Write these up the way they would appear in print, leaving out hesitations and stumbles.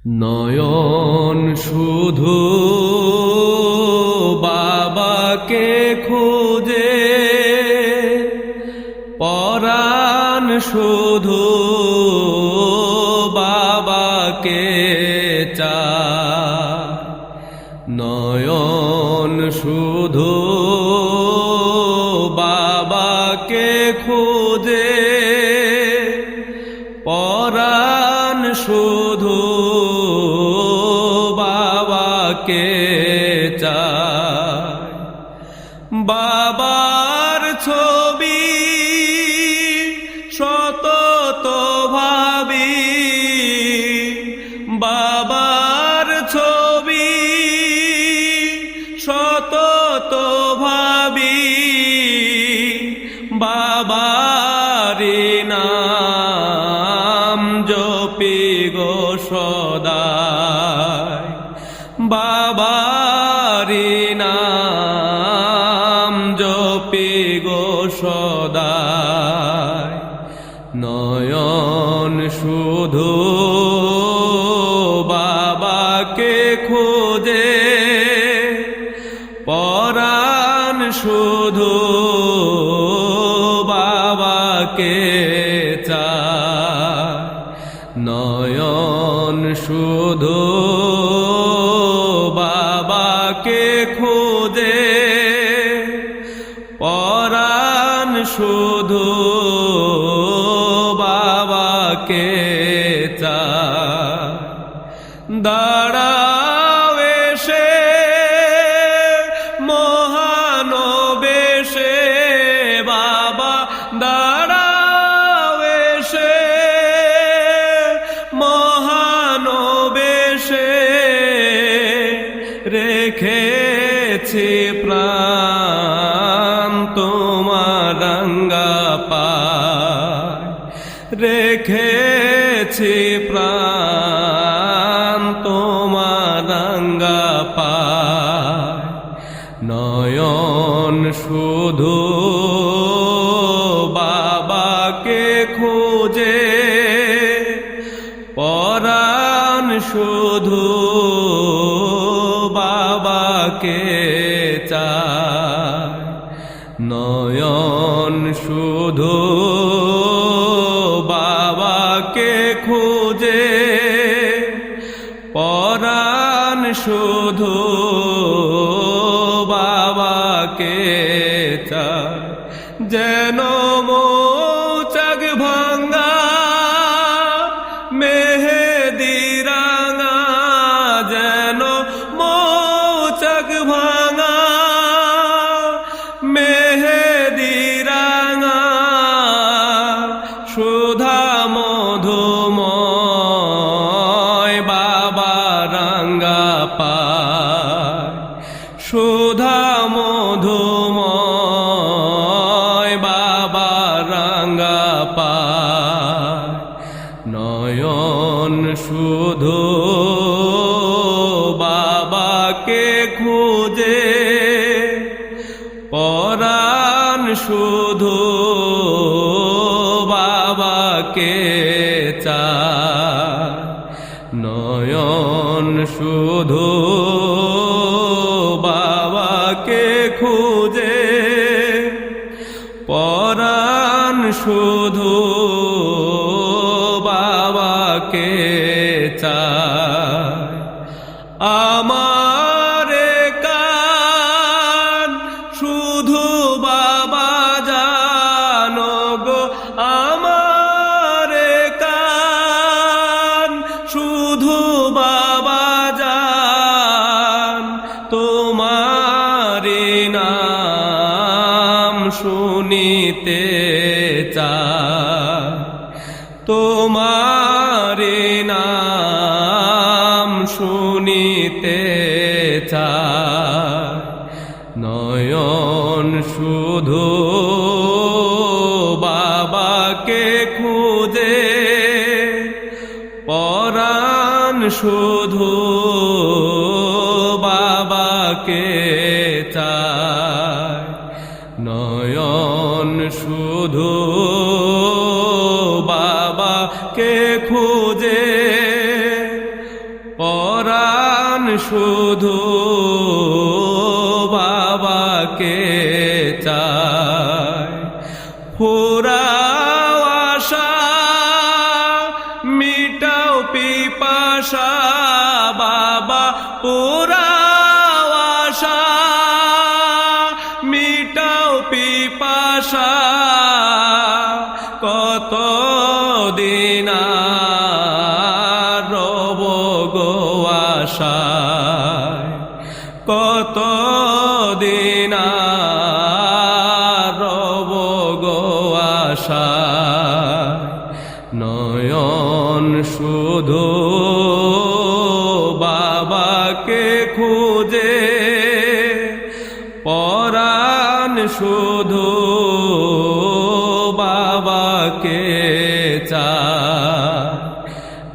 নয়ন শুধু বাবাকে খোঁজে, পরাণ শুধু বাবাকে চায়। নয়ন শুধু বাবাকে খোঁজে, পরাণ শুধু বাবাকে চায়। বাবার ছবি সতত ভাবি, বাবার ছবি সতত ভাবি, বাবারি নাম জপি গো সদাই, বাবারি নাম জপি গো সদাই। নয়ন শুধু বাবাকে খোঁজে, পরাণ শুধু বাবাকে চায়। নয়ন শুধু বাবাকে খোঁজে, পরাণ শুধু বাবাকে চায়। দাঁড়াও এসে মহানবেশে, বাবা দাঁড়াও এসে মহানবেশে, রেখেছি প্রাণ তোমার রাঙ্গা পায়, রেখেছি প্রাণ তোমার রাঙ্গা পায়। নয়ন শুধু বাবাকে খোঁজে, পরাণ শুধু বাবাকে চায়। নয়ন শুধু বাবাকে খোঁজে, পরাণ শুধু বাবাকে চায়। যেন মৌচাক ভাঙ্গা মেহেদি রাঙা, যেন মৌচাক ভাঙা মেহেদি রাঙা, সুধা মধুময় বাবা রাঙ্গা পায়, সুধা মধুময় বাবা রাঙ্গা পায়। নয়ন শুধু বাবাকে খুঁজে, পরাণ শুধু বাবাকে চায়। নয়ন শুধু বাবাকে খুঁজে, পরাণ শুধু বাবাকে চায়। আমার কান শুধু বাবা জানো গো, আমার কান শুধু বাবা জান, তোমারি নাম শুনিতে চায়, তোমারি নাম শুনিতে চায়। নয়ন শুধু বাবাকে খুঁজে, পরাণ শুধু বাবাকে চায়। নয়ন শুধু বাবাকে খুঁজে, পরাণ শুধু বাবাকে চায়। ফুরাও আশা মিটাও পিপাসা বাবা, পুরাও আশা মিটাও পিপাসা। কত দিন আর রব গো আশায়, কত দিন আর রব গো আশায়। নয়ন শুধু বাবাকে খুঁজে, পরাণ শুধু বাবাকে চায়।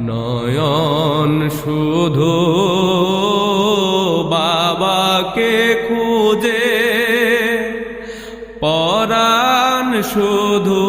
নয়ন শুধু বাবাকে খুঁজে, পরাণ শুধু